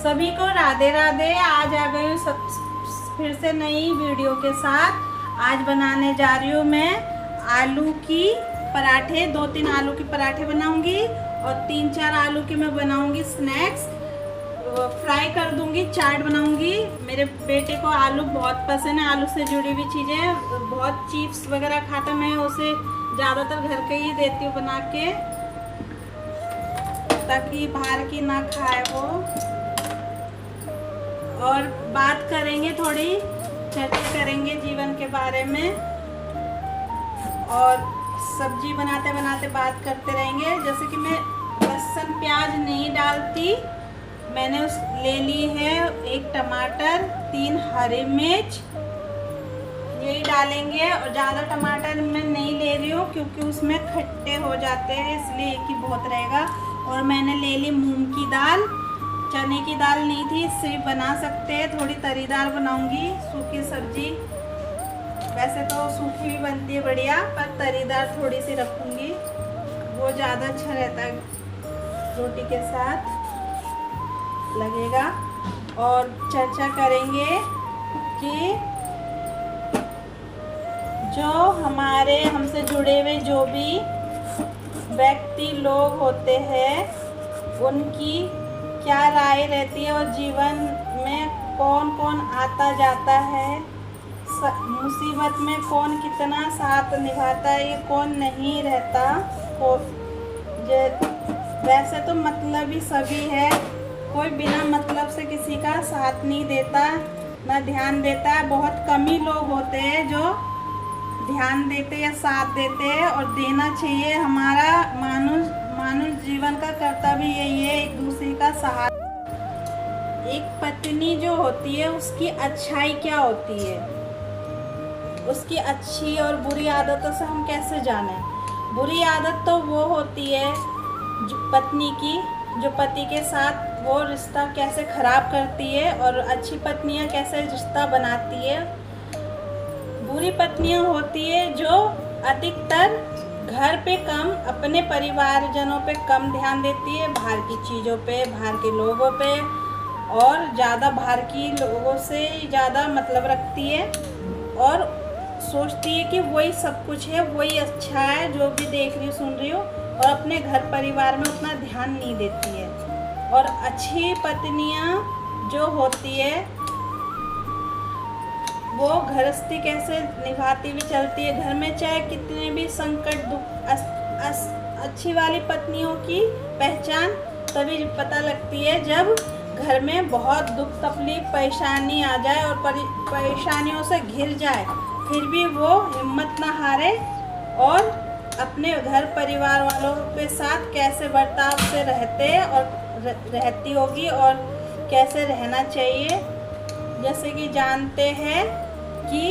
सभी को राधे राधे। आज आ गई हूँ फिर से नई वीडियो के साथ। आज बनाने जा रही हूँ मैं आलू की पराठे। 2-3 आलू के पराठे बनाऊंगी और 3-4 आलू के मैं बनाऊंगी स्नैक्स। फ्राई कर दूंगी, चाट बनाऊंगी। मेरे बेटे को आलू बहुत पसंद है, आलू से जुड़ी हुई चीज़ें। बहुत चिप्स वगैरह खाता, मैं उसे ज़्यादातर घर के ही देती हूँ बना के, ताकि बाहर की ना खाए वो। और बात करेंगे, थोड़ी चर्चा करेंगे जीवन के बारे में, और सब्जी बनाते बनाते बात करते रहेंगे। जैसे कि मैं लहसुन प्याज नहीं डालती, मैंने ले ली है 1 टमाटर, 3 हरी मिर्च, यही डालेंगे। और ज़्यादा टमाटर मैं नहीं ले रही हूँ क्योंकि उसमें खट्टे हो जाते हैं, इसलिए एक ही बहुत रहेगा। और मैंने ले ली मूंग की दाल, चने की दाल नहीं थी, इससे भी बना सकते हैं। थोड़ी तरीदार बनाऊंगी सूखी सब्जी, वैसे तो सूखी भी बनती है बढ़िया, पर तरीदार थोड़ी सी रखूंगी, वो ज़्यादा अच्छा रहता है, रोटी के साथ लगेगा। और चर्चा करेंगे कि जो हमारे हमसे जुड़े हुए जो भी व्यक्ति लोग होते हैं, उनकी क्या राय रहती है, और जीवन में कौन कौन आता जाता है, मुसीबत में कौन कितना साथ निभाता है, ये कौन नहीं रहता। वैसे तो मतलब ही सभी है, कोई बिना मतलब से किसी का साथ नहीं देता, ना ध्यान देता है। बहुत कम ही लोग होते हैं जो ध्यान देते या साथ देते हैं, और देना चाहिए। हमारा मानव जीवन का कर्तव्य यही है, एक दूसरे का सहारा। एक पत्नी जो होती है, उसकी अच्छाई क्या होती है, उसकी अच्छी और बुरी आदतों से हम कैसे जाने। बुरी आदत तो वो होती है जो पत्नी की, जो पति के साथ वो रिश्ता कैसे खराब करती है, और अच्छी पत्नियां कैसे रिश्ता बनाती है। बुरी पत्नियां होती है जो अधिकतर घर पे कम, अपने परिवारजनों पे कम ध्यान देती है, बाहर की चीज़ों पे, बाहर के लोगों पे, और ज़्यादा बाहर की लोगों से ज़्यादा मतलब रखती है, और सोचती है कि वही सब कुछ है, वही अच्छा है, जो भी देख रही हूँ सुन रही हूँ, और अपने घर परिवार में उतना ध्यान नहीं देती है। और अच्छी पत्नियां जो होती है, वो गृहस्थी कैसे निभाती हुई चलती है घर में, चाहे कितने भी संकट दुख। अच्छी वाली पत्नियों की पहचान तभी पता लगती है जब घर में बहुत दुख तकलीफ परेशानी आ जाए और परेशानियों से घिर जाए, फिर भी वो हिम्मत ना हारे, और अपने घर परिवार वालों के साथ कैसे बर्ताव से रहते और रहती होगी, और कैसे रहना चाहिए। जैसे कि जानते हैं कि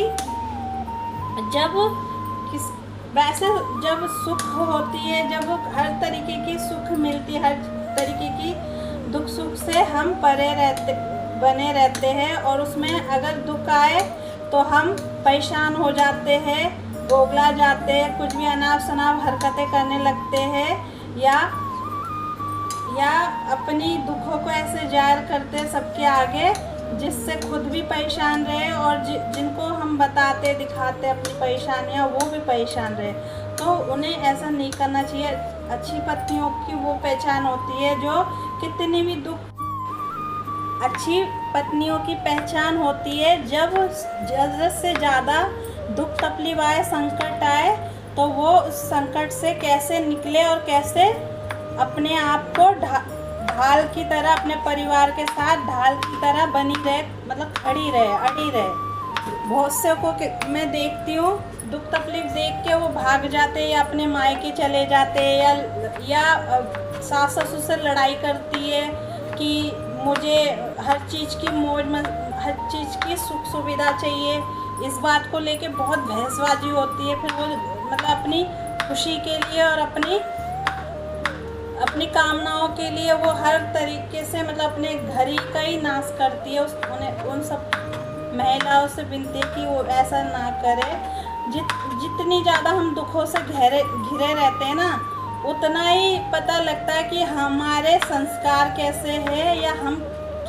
जब सुख होती है, जब हर तरीके की सुख मिलती है, हर तरीके की दुख सुख से हम बने रहते हैं, और उसमें अगर दुख आए तो हम परेशान हो जाते हैं, बोगला जाते हैं, कुछ भी अनाप शनाप हरकतें करने लगते हैं, या अपनी दुखों को ऐसे जाहिर करते हैं सबके आगे, जिससे खुद भी परेशान रहे, और जिनको हम बताते दिखाते अपनी परेशानियां, वो भी परेशान रहे। तो उन्हें ऐसा नहीं करना चाहिए। अच्छी पत्नियों की वो पहचान होती है जो कितनी भी अच्छी पत्नियों की पहचान होती है जब ज़रूरत से ज़्यादा दुख तकलीफ आए, संकट आए, तो वो उस संकट से कैसे निकले, और कैसे अपने आप को ढाल की तरह, अपने परिवार के साथ ढाल की तरह बनी रहे, मतलब खड़ी रहे, अड़ी रहे। बहुत से को मैं देखती हूँ, दुख तकलीफ देख के वो भाग जाते हैं, या अपने मायके चले जाते हैं, या सास ससुर से लड़ाई करती है कि मुझे हर चीज़ की हर चीज़ की सुख सुविधा चाहिए। इस बात को लेके बहुत बहसबाजी होती है। फिर वो मतलब अपनी खुशी के लिए और अपनी कामनाओं के लिए वो हर तरीके से मतलब अपने घर ही का ही नाश करती है। उन सब महिलाओं से विनती है कि वो ऐसा ना करे। जितनी ज़्यादा हम दुखों से घिरे रहते हैं ना, उतना ही पता लगता है कि हमारे संस्कार कैसे हैं, या हम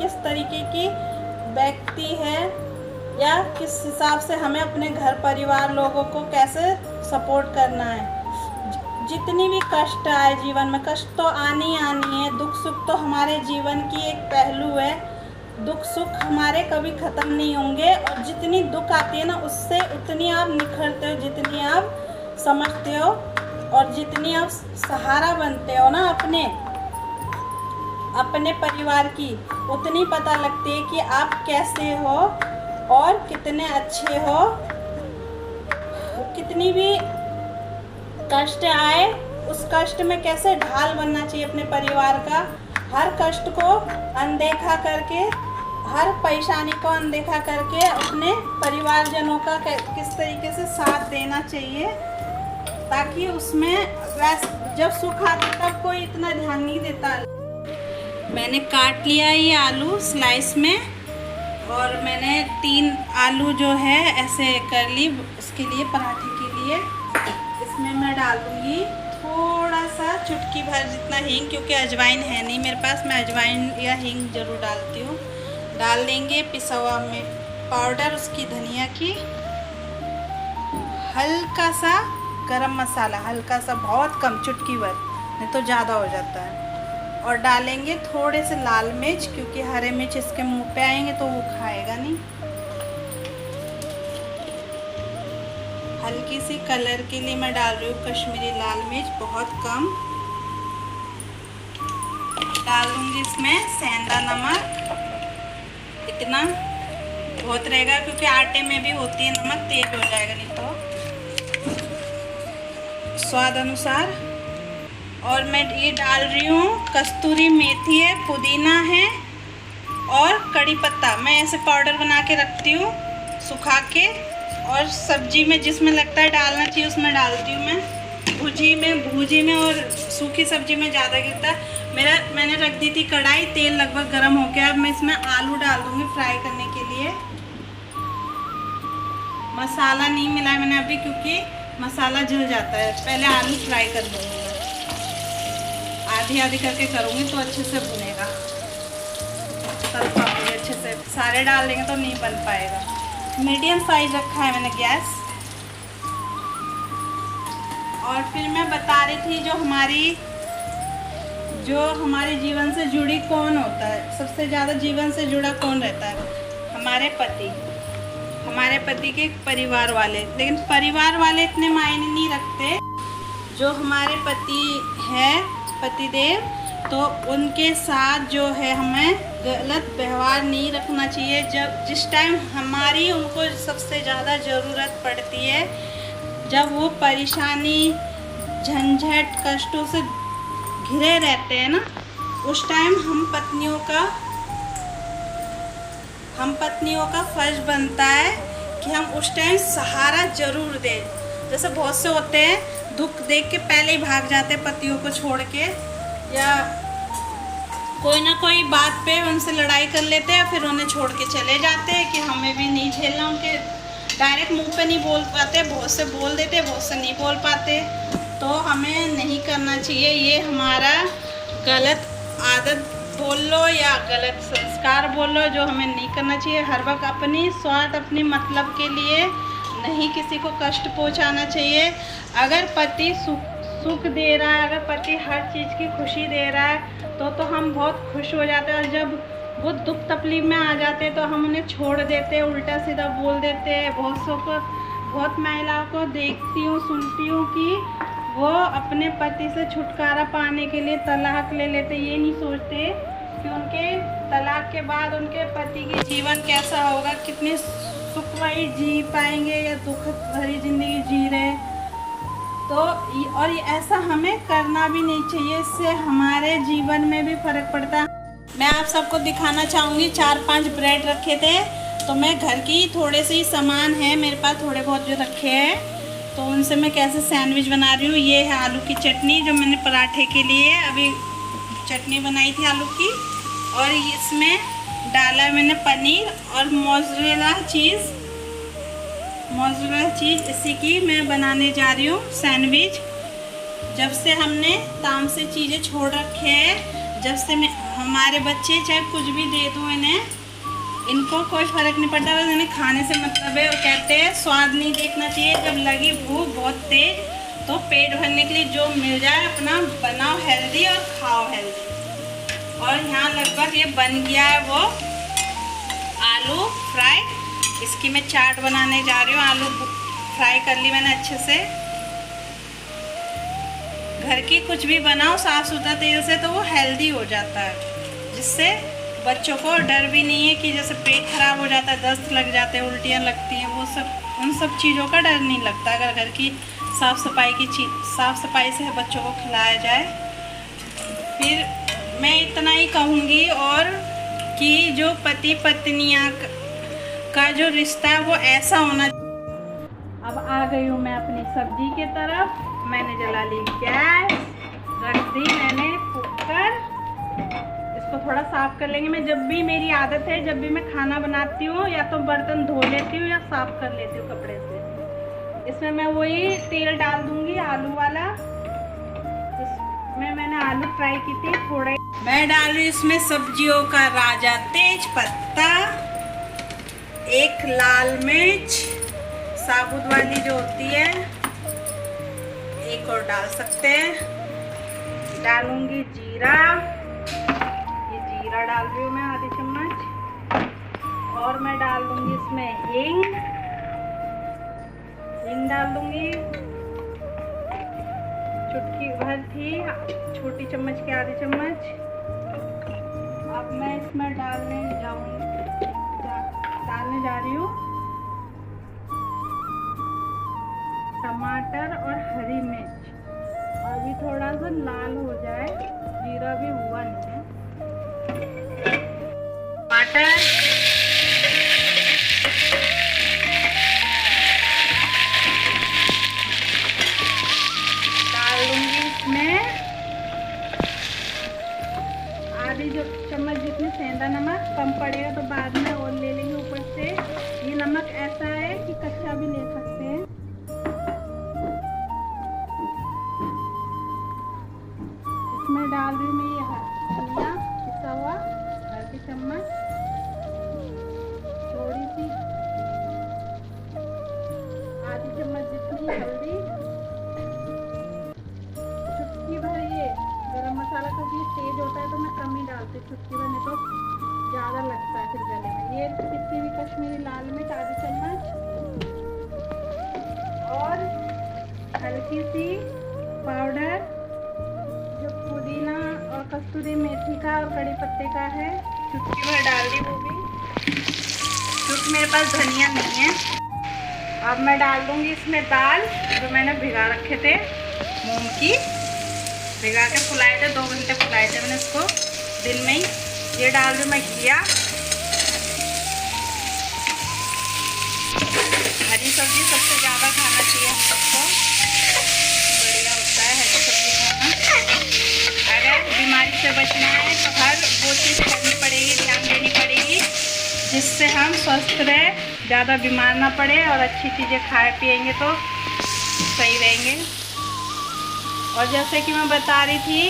किस तरीके की व्यक्ति है या किस हिसाब से हमें अपने घर परिवार लोगों को कैसे सपोर्ट करना है। जितनी भी कष्ट आए जीवन में, कष्ट तो आनी है, दुख सुख तो हमारे जीवन की एक पहलू है, दुख सुख हमारे कभी ख़त्म नहीं होंगे। और जितनी दुख आती है ना, उससे उतनी आप निखरते हो, जितनी आप समझते हो और जितनी आप सहारा बनते हो ना अपने परिवार की, उतनी पता लगती है कि आप कैसे हो और कितने अच्छे हो। कितनी भी कष्ट आए, उस कष्ट में कैसे ढाल बनना चाहिए अपने परिवार का। हर कष्ट को अनदेखा करके, हर परेशानी को अनदेखा करके अपने परिवारजनों का किस तरीके से साथ देना चाहिए, ताकि उसमें जब सुख आता तब कोई इतना ध्यान नहीं देता। मैंने काट लिया ये आलू स्लाइस में, और मैंने 3 आलू जो है ऐसे कर ली इसके लिए, पराठे के लिए। इसमें मैं डालूँगी थोड़ा सा चुटकी भर जितना हींग, क्योंकि अजवाइन है नहीं मेरे पास, मैं अजवाइन या हींग ज़रूर डालती हूँ। डाल देंगे पिसा हुआ में पाउडर उसकी धनिया की, हल्का सा गरम मसाला, हल्का सा, बहुत कम, चुटकी भर, नहीं तो ज़्यादा हो जाता है। और डालेंगे थोड़े से लाल मिर्च, क्योंकि हरे मिर्च इसके मुंह पे आएंगे तो वो खाएगा नहीं। हल्की सी कलर के लिए मैं डाल रही हूँ कश्मीरी लाल मिर्च, बहुत कम। डाल दूँगी इसमें सेंधा नमक, इतना बहुत रहेगा, क्योंकि आटे में भी होती है नमक, तेज हो जाएगा नहीं तो। स्वाद अनुसार। और मैं ये डाल रही हूँ कस्तूरी मेथी है, पुदीना है और कड़ी पत्ता। मैं ऐसे पाउडर बना के रखती हूँ सुखा के, और सब्जी में जिसमें लगता है डालना चाहिए उसमें डालती हूँ मैं। भुजी में और सूखी सब्जी में ज़्यादा गिरता है। मैंने रख दी थी कढ़ाई, तेल लगभग गर्म हो गया। अब मैं इसमें आलू डाल दूँगी फ्राई करने के लिए। मसाला नहीं मिलाया मैंने अभी, क्योंकि मसाला जल जाता है। पहले आलू फ्राई कर दूँगी, आधी आधी करके करूँगी तो अच्छे से भुनेगा, तल पाऊँगी अच्छे से। सारे डाल देंगे तो नहीं बन पाएगा। मीडियम साइज रखा है मैंने गैस। और फिर मैं बता रही थी जो हमारे जीवन से जुड़ी कौन होता है, सबसे ज़्यादा जीवन से जुड़ा कौन रहता है? हमारे पति, हमारे पति के परिवार वाले। लेकिन परिवार वाले इतने मायने नहीं रखते। जो हमारे पति है, पतिदेव, तो उनके साथ जो है हमें गलत व्यवहार नहीं रखना चाहिए। जिस टाइम हमारी उनको सबसे ज़्यादा ज़रूरत पड़ती है, जब वो परेशानी, झंझट, कष्टों से घिरे रहते हैं ना, उस टाइम हम पत्नियों का फर्ज बनता है कि हम उस टाइम सहारा जरूर दें। जैसे बहुत से होते हैं दुख देख के पहले ही भाग जाते हैं पतियों को छोड़ के, या कोई ना कोई बात पे उनसे लड़ाई कर लेते हैं, फिर उन्हें छोड़ के चले जाते हैं कि हमें भी नहीं झेलना। उनके डायरेक्ट मुंह पे नहीं बोल पाते, बहुत से बोल देते, बहुत से नहीं बोल पाते। तो हमें नहीं करना चाहिए। ये हमारा गलत आदत बोल लो या गलत संस्कार बोल लो, जो हमें नहीं करना चाहिए। हर वक्त अपनी स्वार्थ, अपनी मतलब के लिए नहीं किसी को कष्ट पहुंचाना चाहिए। अगर पति सुख दे रहा है, अगर पति हर चीज़ की खुशी दे रहा है, तो हम बहुत खुश हो जाते हैं। और जब वो दुख तकलीफ में आ जाते हैं तो हम उन्हें छोड़ देते हैं, उल्टा सीधा बोल देते हैं। बहुत महिलाओं को देखती हूँ, सुनती हूँ कि वो अपने पति से छुटकारा पाने के लिए तलाक ले लेते। ये नहीं सोचते कि उनके तलाक के बाद उनके पति के जीवन कैसा होगा, कितने सुखमयी जी पाएंगे या दुख भरी जिंदगी जी रहे। तो और ऐसा हमें करना भी नहीं चाहिए, इससे हमारे जीवन में भी फर्क पड़ता है। मैं आप सबको दिखाना चाहूँगी, 4-5 ब्रेड रखे थे, तो मैं घर की थोड़े से ही सामान है मेरे पास, थोड़े बहुत जो रखे हैं, तो उनसे मैं कैसे सैंडविच बना रही हूँ। ये है आलू की चटनी, जो मैंने पराठे के लिए अभी चटनी बनाई थी आलू की। और इसमें डाला मैंने पनीर और मोज़रेला चीज़, इसी की मैं बनाने जा रही हूँ सैंडविच। जब से हमने तामसी चीज़ें छोड़ रखे हैं, जब से हमारे बच्चे चाहे कुछ भी दे दो इन्हें, इनको कोई फर्क नहीं पड़ता, बस इन्हें खाने से मतलब है। और कहते हैं स्वाद नहीं देखना चाहिए, जब लगी भूख बहुत तेज तो पेट भरने के लिए जो मिल जाए अपना बनाओ हेल्दी और खाओ हेल्दी। और यहाँ लगभग ये बन गया है वो आलू फ्राई। इसकी मैं चाट बनाने जा रही हूँ। आलू फ्राई कर ली मैंने अच्छे से। घर की कुछ भी बनाओ साफ सुथरा तेल से तो वो हेल्दी हो जाता है, जिससे बच्चों को डर भी नहीं है कि जैसे पेट खराब हो जाता है, दस्त लग जाते हैं, उल्टियाँ लगती हैं, वो सब उन सब चीज़ों का डर नहीं लगता अगर घर की साफ़ सफाई से बच्चों को खिलाया जाए। फिर मैं इतना ही कहूँगी और कि जो पति पत्नियाँ का जो रिश्ता है वो ऐसा होना। अब आ गई हूँ मैं अपनी सब्जी के तरफ। मैंने जला ली गैस, रख दी मैंने कुकर। इसको थोड़ा साफ कर लेंगे। मैं जब भी, मेरी आदत है जब भी मैं खाना बनाती हूँ या तो बर्तन धो लेती हूँ या साफ कर लेती हूँ कपड़े से। इसमें मैं वही तेल डाल दूंगी आलू वाला, इसमें मैंने आलू फ्राई की थी। थोड़ा मैं डाल रही हूँ इसमें सब्जियों का राजा तेज पत्ता, एक लाल मिर्च साबुत वाली जो होती है, एक और डाल सकते हैं। डालूंगी जीरा, ये जीरा डाल रही हूँ मैं आधी चम्मच। और मैं डाल दूंगी इसमें हींग डाल दूंगी, चुटकी भर थी, छोटी चम्मच की आधी चम्मच। अब मैं इसमें डालने जा रही हूँ टमाटर और हरी मिर्च। अभी थोड़ा सा लाल हो जाए, जीरा भी हुआ नहीं है। टमाटर, डाल दूंगी इसमें आधी जो चम्मच जितनी सेंधा नमक। कम पड़ेगा तो बाद में और ले लेंगे ऊपर से। ये नमक ऐसा है कि कच्चा भी ले सकते हैं। इसमें डाल रही हूँ मैं ये धनिया पिसा हुआ आधी चम्मच, थोड़ी सी आधी चम्मच जितनी हल्दी, चुटकी भर ये गरम मसाला, क्योंकि ये तेज होता है तो मैं कम ही डालती हूँ, चुटकी भर नहीं तो ज़्यादा लगता है फिर गले में। ये पिसी हुई कश्मीरी लाल मिर्च आधी चम्मच, और हल्की सी पाउडर जो पुदीना और कस्तूरी मेथी का और कड़ी पत्ते का है, चुटकी भर डाल दी वो भी, क्योंकि मेरे पास धनिया नहीं है। अब मैं डाल दूंगी इसमें दाल जो मैंने भिगा रखे थे, मूंग की, भिगा के फुलाए थे, 2 घंटे फुलाए थे मैंने इसको दिन में ही। ये डाल दूँ मैं घिया। हरी सब्जी सबसे ज़्यादा खाना चाहिए हम सबको, बढ़िया होता है हरी सब्जी खाना। अगर बीमारी से बचना है तो हर वो चीज़ करनी पड़ेगी, ध्यान देनी पड़ेगी, जिससे हम स्वस्थ रहे, ज़्यादा बीमार ना पड़े, और अच्छी चीज़ें खाए पिएंगे तो सही रहेंगे। और जैसे कि मैं बता रही थी,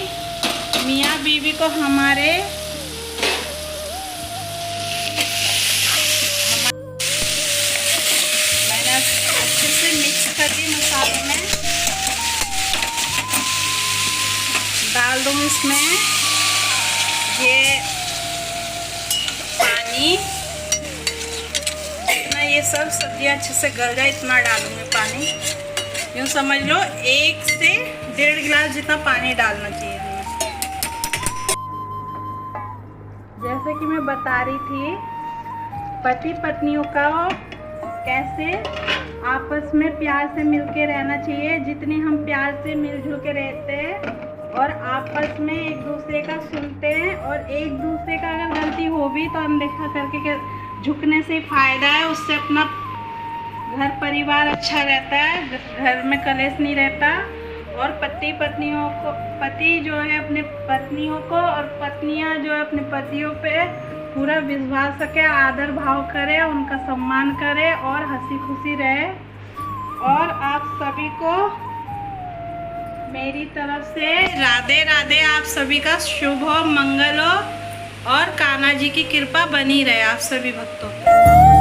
मियाँ बीवी को हमारे मैंने अच्छे से मिक्स कर दी मसाले में। डाल दूँ इसमें ये पानी, इतना ये सब सब्जियाँ अच्छे से गल जाए इतना डालूंगी पानी। यूँ समझ लो 1 से 1.5 गिलास जितना पानी डालना चाहिए इसमें। जैसे कि मैं बता रही थी, पति पत्नियों का कैसे आपस में प्यार से मिलके रहना चाहिए। जितनी हम प्यार से मिलजुल के रहते हैं और आपस में एक दूसरे का सुनते हैं, और एक दूसरे का अगर गलती हो भी तो अनदेखा करके झुकने से फ़ायदा है, उससे अपना घर परिवार अच्छा रहता है, घर में कलेश नहीं रहता। और पति जो है अपने पत्नियों को, और पत्नियां जो है अपने पतियों पे पूरा विश्वास रखे, आदर भाव करे, उनका सम्मान करे और हंसी खुशी रहे। और आप सभी को मेरी तरफ से राधे राधे। आप सभी का शुभ हो, मंगल हो। और कान्हा जी की कृपा बनी रहे आप सभी भक्तों पे।